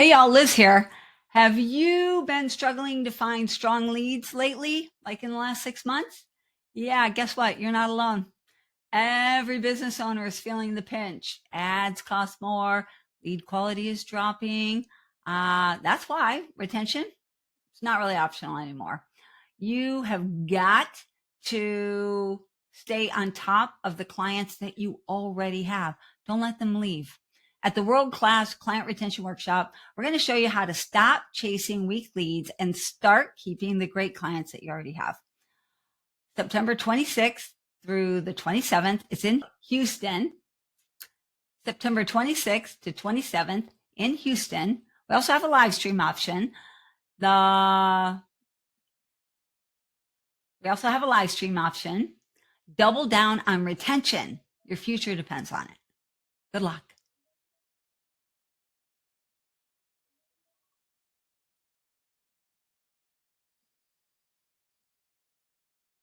Hey y'all, Liz here. Have you been struggling to find strong leads lately, like in the last 6 months? Yeah, guess what? You're not alone. Every business owner is feeling the pinch. Ads cost more, lead quality is dropping. That's why retention is not really optional anymore. You have got to stay on top of the clients that you already have. Don't let them leave. At the World Class Client Retention Workshop, we're going to show you how to stop chasing weak leads and start keeping the great clients that you already have. September 26th through the 27th, it's in Houston. September 26th to 27th in Houston. We also have a live stream option. We also have a live stream option. Double down on retention. Your future depends on it. Good luck.